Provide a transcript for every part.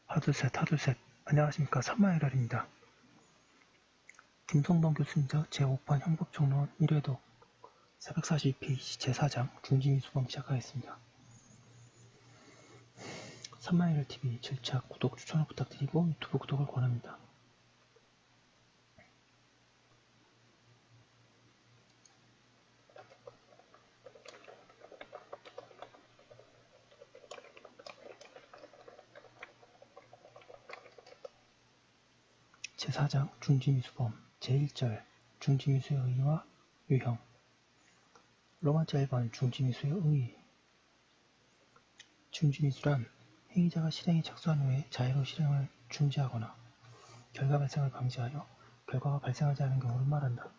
하둘셋 하둘셋. 안녕하십니까. 3마일알입니다. 김성동 교수님저 제5판 형법정론 1회독 442페이지 제4장 중지미수범 시작하겠습니다. 3마일알TV 절차 구독 추천을 부탁드리고 유튜브 구독을 권합니다. 제4장 중지미수범 제1절 중지미수의 의의와 유형. 로마자 1번 중지미수의 의의. 중지미수란 행위자가 실행에 착수한 후에 자의로 실행을 중지하거나 결과 발생을 방지하여 결과가 발생하지 않은 경우를 말한다.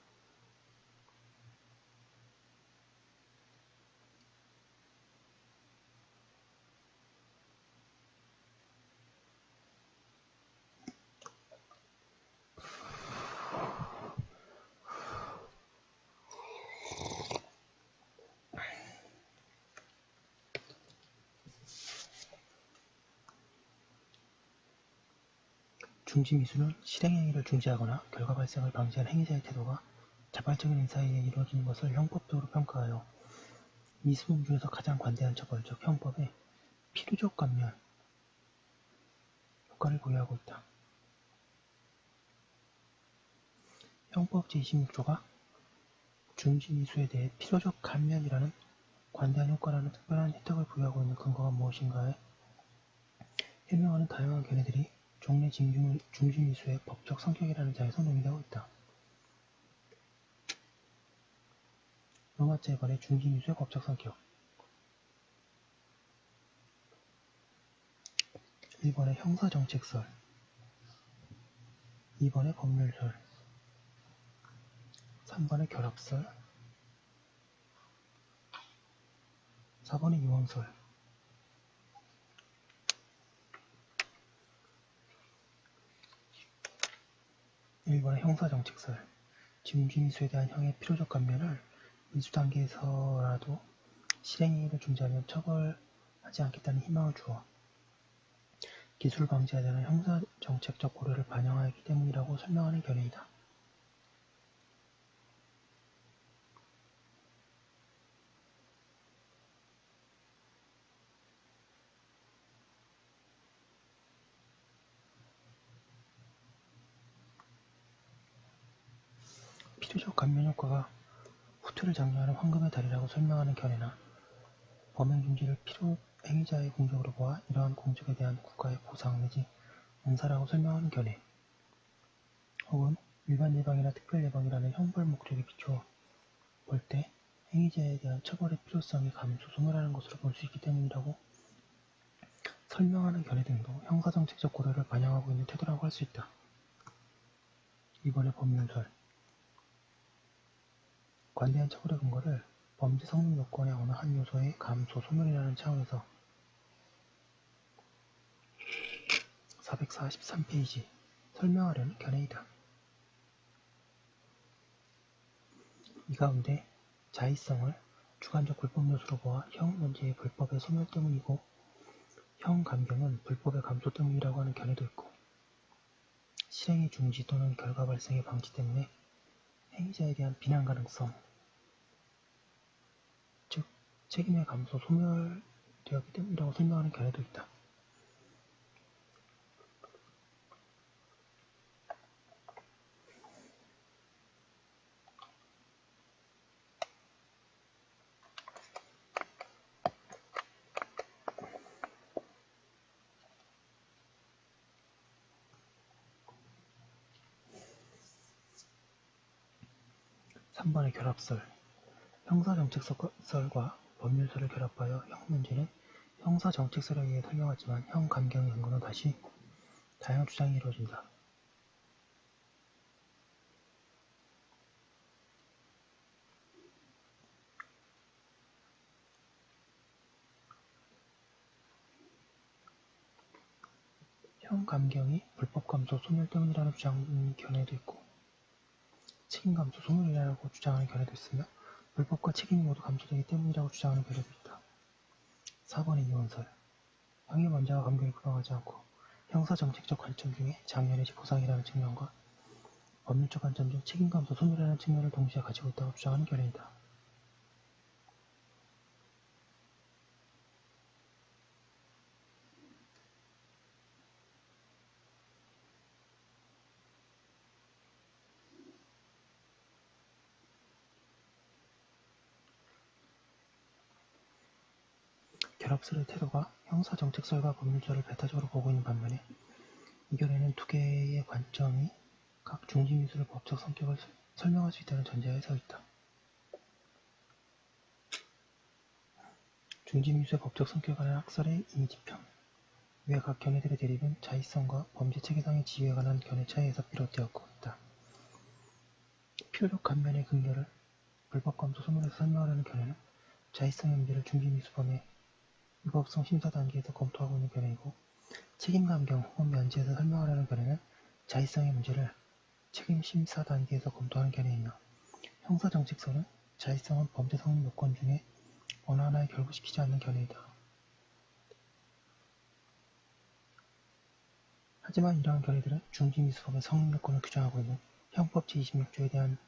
중지미수는 실행행위를 중지하거나 결과 발생을 방지한 행위자의 태도가 자발적인 인사에 의해 이루어지는 것을 형법적으로 평가하여 미수범 중에서 가장 관대한 처벌, 즉 형법에 필요적 감면 효과를 보유하고 있다. 형법 제26조가 중지미수에 대해 필요적 감면이라는 관대한 효과라는 특별한 혜택을 부여하고 있는 근거가 무엇인가에 해명하는 다양한 견해들이 종래 중지미수의 법적 성격이라는 장에서 논의되고 있다. 로마자 1번의 중지미수의 법적 성격. 1번의 형사정책설, 2번의 법률설, 3번의 결합설, 4번의 유언설. 1번의 형사정책설. 중지미수에 대한 형의 필요적 감면을 미수 단계에서라도 실행행위를 중지하면 처벌하지 않겠다는 희망을 주어 기술을 방지하자는 형사정책적 고려를 반영하였기 때문이라고 설명하는 견해이다. 필요적 감면 효과가 후퇴를 장려하는 황금의 다리라고 설명하는 견해나 범행중지를 필요 행위자의 공적으로 보아 이러한 공적에 대한 국가의 보상 내지 은사라고 설명하는 견해, 혹은 일반 예방이나 특별 예방이라는 형벌 목적에 비추어 볼 때 행위자에 대한 처벌의 필요성이 감소, 소멸하는 것으로 볼 수 있기 때문이라고 설명하는 견해 등도 형사정책적 고려를 반영하고 있는 태도라고 할 수 있다. 이번에 법률설. 관대한 처벌의 근거를 범죄 성립 요건의 어느 한 요소의 감소, 소멸이라는 차원에서 443페이지 설명하려는 견해이다. 이 가운데 자의성을 주관적 불법 요소로 보아 형 문제의 불법의 소멸 때문이고 형 감경은 불법의 감소 때문이라고 하는 견해도 있고, 실행의 중지 또는 결과 발생의 방지 때문에 행위자에 대한 비난 가능성, 즉 책임의 감소, 소멸되었기 때문이라고 설명하는 견해도 있다. (3번의) 결합설. 형사정책설과 법률설을 결합하여 형 문제는 형사정책설에 의해 설명하지만 형 감경의 근거는 다시 다양한 주장이 이루어진다. 형 감경이 불법 감소, 소멸 때문이라는 주장 견해도 있고, 책임 감소, 소멸이라고 주장하는 견해도 있으며 불법과 책임이 모두 감소되기 때문이라고 주장하는 견해도 있다. 4번의 유언설. 형해범죄와 관계를 부정하지 않고 형사정책적 관점 중에 장려 내지 보상이라는 측면과 법률적 관점 중 책임감소 소멸이라는 측면을 동시에 가지고 있다고 주장하는 결의이다. 결합스러운 태도가 형사정책설과 법률설을 배타적으로 보고 있는 반면에 이 결의는 두 개의 관점이 각 중지미수의 법적 성격을 설명할 수 있다는 전제하에 서 있다. 중지미수의 법적 성격에 학설의 이미지편 위의 각 견해들의 대립은 자의성과 범죄 체계상의 지위에 관한 견해 차이에서 비롯되었고 있다. 필요적 간면의 근거를 불법감소 소멸에서 설명하려는 견해는 자의성의 문제를 중지미수범의 위법성 심사 단계에서 검토하고 있는 견해이고 책임감경 혹은 면제에서 설명하려는 견해는 자의성의 문제를 책임심사 단계에서 검토하는 견해이며 형사정책서는 자의성은 범죄 성립 요건 중에 어느 하나에 결부시키지 않는 견해이다. 하지만 이러한 견해들은 중지미수범의 성립 요건을 규정하고 있는 형법 제26조에 대한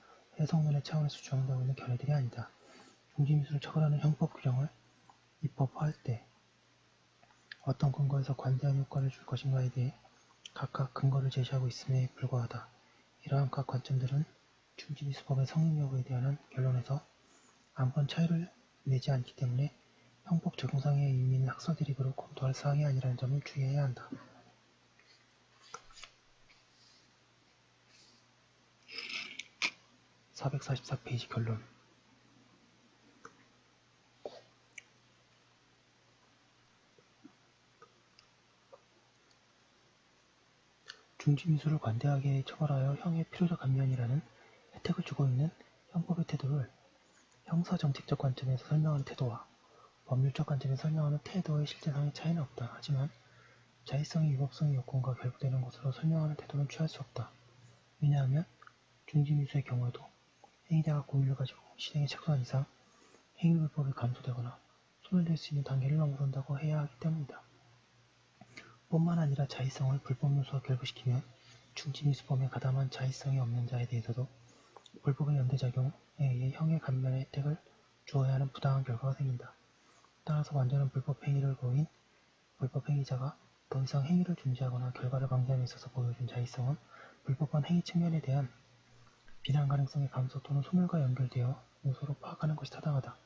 해석론의 차원에서 주장하고 있는 견해들이 아니다. 중지미수를 처벌하는 형법 규정을 입법화할 때 어떤 근거에서 관대한 효과를 줄 것인가에 대해 각각 근거를 제시하고 있음에 불과하다. 이러한 각 관점들은 중지미수법의 성립 여부에 대한 결론에서 아무런 차이를 내지 않기 때문에 형법 적용상의 의미는 학설 대립으로 검토할 사항이 아니라는 점을 주의해야 한다. 444페이지 결론. 중지미수를 관대하게 처벌하여 형의 필요적 감면이라는 혜택을 주고 있는 형법의 태도를 형사정책적 관점에서 설명하는 태도와 법률적 관점에서 설명하는 태도의 실제상의 차이는 없다. 하지만 자의성이 위법성의 요건과 결부되는 것으로 설명하는 태도는 취할 수 없다. 왜냐하면 중지미수의 경우에도 행위자가 고의를 가지고 실행에 착수한 이상 행위불법이 감소되거나 소멸될 수 있는 단계를 넘어선다고 해야 하기 때문이다. 뿐만 아니라 자의성을 불법 요소와 결부시키면 중지미수범에 가담한 자의성이 없는 자에 대해서도 불법의 연대작용에 의해 형의 감면의 혜택을 주어야 하는 부당한 결과가 생긴다. 따라서 완전한 불법 행위를 보인 불법 행위자가 더 이상 행위를 중지하거나 결과를 방지함에 있어서 보여준 자의성은 불법한 행위 측면에 대한 비난 가능성의 감소 또는 소멸과 연결되어 요소로 파악하는 것이 타당하다.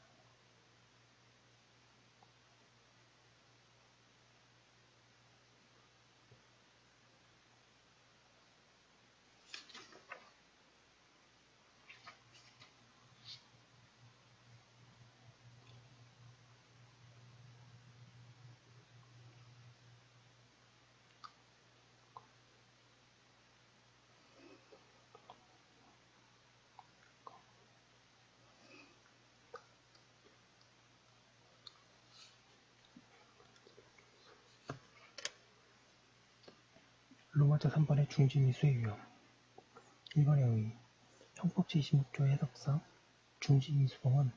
로마자 3번의 중지미수의 유형 1번의 의의 형법 제26조의 해석상 중지미수범은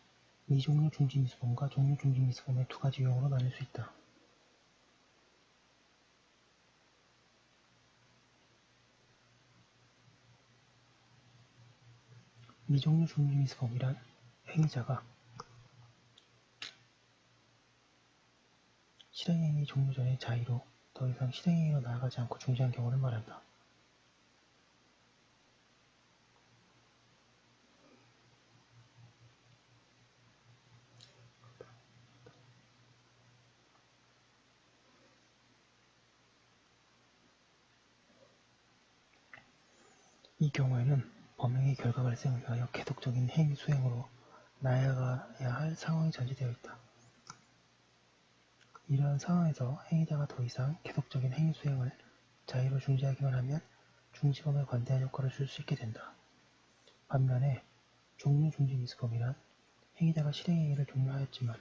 미종류 중지미수범과 종류 중지미수범의 두 가지 유형으로 나눌 수 있다. 미종류 중지미수범이란 행위자가 실행행위 종료 전에 자의로 더 이상 실행행위로 나아가지 않고 중지한 경우를 말한다. 이 경우에는 범행의 결과 발생을 위하여 계속적인 행위 수행으로 나아가야 할 상황이 전제되어 있다. 이러한 상황에서 행위자가 더 이상 계속적인 행위 수행을 자의로 중지하기만 하면 중지범에 관대한 효과를 줄 수 있게 된다. 반면에 종류 중지 미수범이란 행위자가 실행행위를 종료하였지만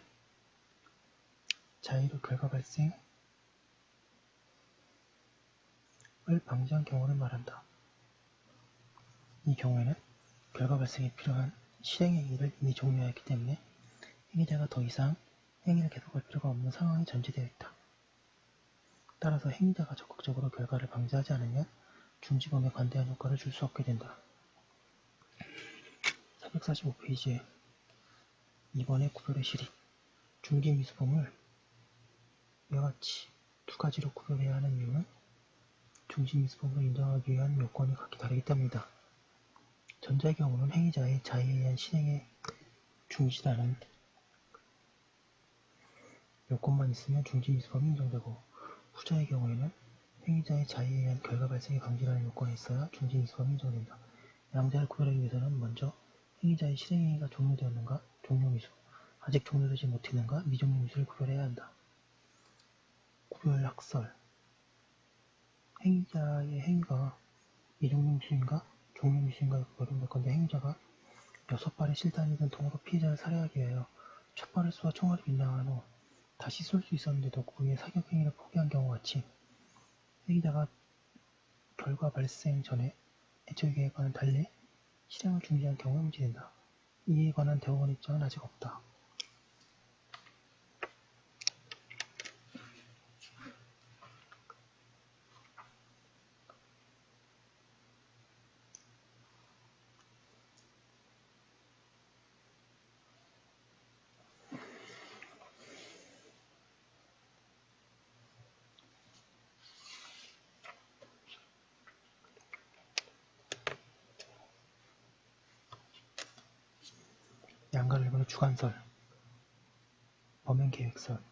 자의로 결과 발생을 방지한 경우를 말한다. 이 경우에는 결과 발생에 필요한 실행행위를 이미 종료하였기 때문에 행위자가 더 이상 행위를 계속할 필요가 없는 상황이 전제되어 있다. 따라서 행위자가 적극적으로 결과를 방지하지 않으면 중지범에 관대한 효과를 줄 수 없게 된다. 445페이지에 2번의 구별의 실익. 중지미수범을 이와 같이 두 가지로 구별해야 하는 이유는 중지미수범을 인정하기 위한 요건이 각기 다르기 때문이다. 전자의 경우는 행위자의 자의에 의한 실행에 중지라는 요건만 있으면 중지미수범이 인정되고, 후자의 경우에는 행위자의 자의에 의한 결과 발생의 방지라는 요건이 있어야 중지미수범이 인정된다. 양자를 구별하기 위해서는 먼저 행위자의 실행행위가 종료되었는가, 종료미수, 아직 종료되지 못했는가, 미종료미수를 구별해야 한다. 구별학설. 행위자의 행위가 미종료미수인가, 종료미수인가를 구별할 건데, 행위자가 6발의 실탄이든 통으로 피해자를 살해하기 위하여 첫 발을 쏘아 총알이 빗나간 후 다시 쏠 수 있었는데도 그 후에 사격행위를 포기한 경우 같이 행위자가 결과 발생 전에 애초 계획과는 달리 실행을 중지한 경우에 문제된다. 이에 관한 대법원 입장은 아직 없다. 양가 1번의 주관설, 범행계획설.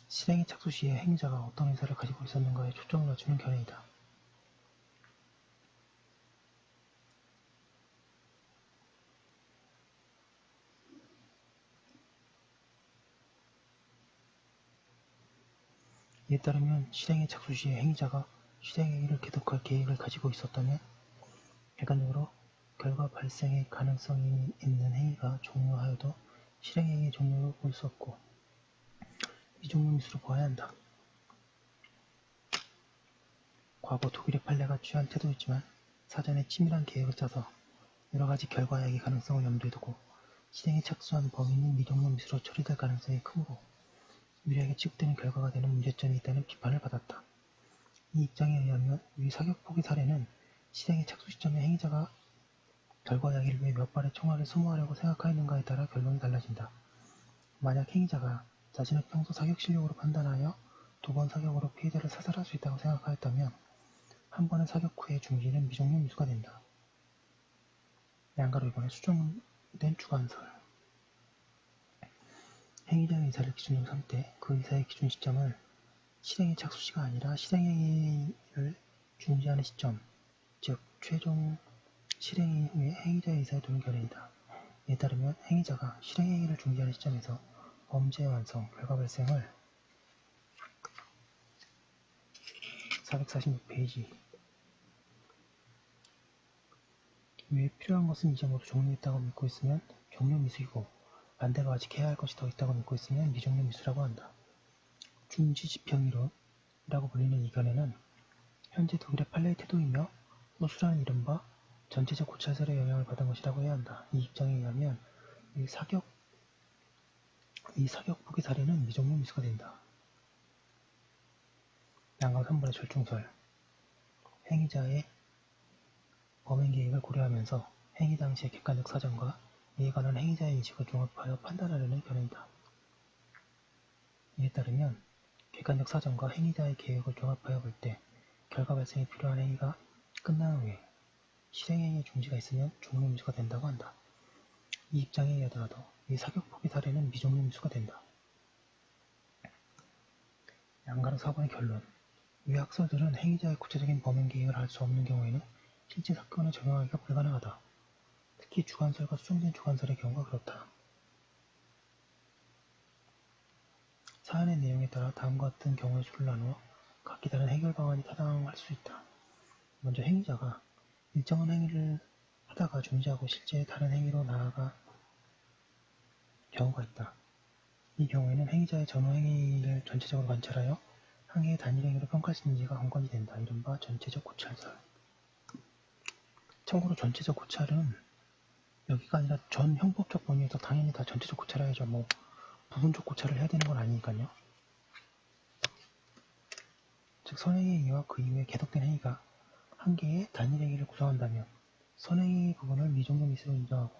실행의 착수 시에 행위자가 어떤 의사를 가지고 있었는가에 초점을 맞추는 견해이다. 이에 따르면 실행의 착수 시에 행위자가 실행행위를 계속할 계획을 가지고 있었다면 객관적으로 결과 발생의 가능성이 있는 행위가 종료하여도 실행행위의 종료로 볼 수 없고 미종료미수로 보아야 한다. 과거 독일의 판례가 취한 태도였지만 사전에 치밀한 계획을 짜서 여러가지 결과약의 가능성을 염두에 두고 실행에 착수한 범인은 미종료미수로 처리될 가능성이 크므로 유리하게 취급되는 결과가 되는 문제점이 있다는 비판을 받았다. 이 입장에 의하면 위 사격 포기 사례는 실행의 착수 시점에 행위자가 결과 야기를 위해 몇 발의 총알을 소모하려고 생각하였는가에 따라 결론이 달라진다. 만약 행위자가 자신의 평소 사격 실력으로 판단하여 2번 사격으로 피해자를 사살할 수 있다고 생각하였다면 한 번의 사격 후의 중지는 미종료 미수가 된다. 양가로 이번에 수정된 주관설. 행위자의 의사를 기준으로 삼을 때 그 의사의 기준 시점을 실행의 착수시가 아니라 실행행위를 중지하는 시점, 즉 최종 실행행위 후에 행위자의 의사에 두는 견해이다. 이에 따르면 행위자가 실행행위를 중지하는 시점에서 범죄의 완성, 결과 발생을 446페이지 위에 필요한 것은 이제 모두 종료했다고 믿고 있으면 종료미수이고 반대로 아직 해야 할 것이 더 있다고 믿고 있으면 미종료미수라고 한다. 중지집행이론이라고 불리는 이 견해는 현재 독일의 판례의 태도이며 소수라는 이른바 전체적 고찰설의 영향을 받은 것이라고 해야 한다. 이 입장에 의하면 이 사격 포기 사례는 미종료 미수가 된다. 양가 3번의 절충설. 행위자의 범행 계획을 고려하면서 행위 당시의 객관적 사정과 이에 관한 행위자의 인식을 종합하여 판단하려는 견해이다. 이에 따르면 객관적 사정과 행위자의 계획을 종합하여 볼 때 결과 발생에 필요한 행위가 끝난 후에 실행행위의 중지가 있으면 종료 미수가 된다고 한다. 이 입장에 의하더라도 이 사격 포기 사례는 미종료 미수가 된다. 양가로 4번의 결론. 위 학설들은 행위자의 구체적인 범행 계획을 알 수 없는 경우에는 실제 사건에 적용하기가 불가능하다. 특히 주관설과 수정된 주관설의 경우가 그렇다. 사안의 내용에 따라 다음과 같은 경우의 수를 나누어 각기 다른 해결 방안이 타당할 수 있다. 먼저 행위자가 일정한 행위를 하다가 중지하고 실제 다른 행위로 나아가 경우가 있다. 이 경우에는 행위자의 전후 행위를 전체적으로 관찰하여 항해의 단일 행위로 평가할 수 있는지가 관건이 된다. 이른바 전체적 고찰설. 참고로 전체적 고찰은 여기가 아니라 전 형법적 범위에서 당연히 다 전체적 고찰해야죠. 부분적 고찰을 해야 되는 건 아니니까요. 즉 선행의 행위와 그 이후에 계속된 행위가 한 개의 단일 행위를 구성한다면 선행의 부분을 미종료 미수로 인정하고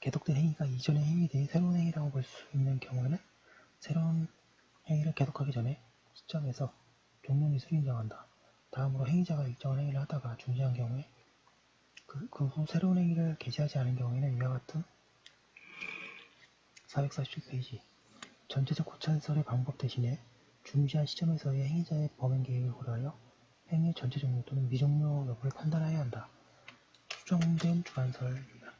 계속된 행위가 이전의 행위에 대해 새로운 행위라고 볼 수 있는 경우에는 새로운 행위를 계속하기 전에 시점에서 종료 미수를 인정한다. 다음으로 행위자가 일정한 행위를 하다가 중지한 경우에 그 후 새로운 행위를 개시하지 않은 경우에는 이와 같은 447페이지 전체적 고찰설의 방법 대신에 중지한 시점에서의 행위자의 범행 계획을 고려하여 행위의 전체 종료 또는 미종료 여부를 판단해야 한다. 수정된 주관설입니다.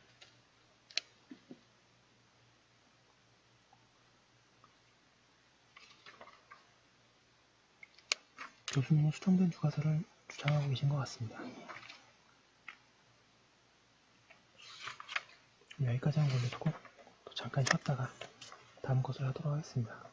교수님은 수정된 주관설을 주장하고 계신 것 같습니다. 여기까지 한 걸로 두고 또 잠깐 쉬었다가 다음 것을 하도록 하겠습니다.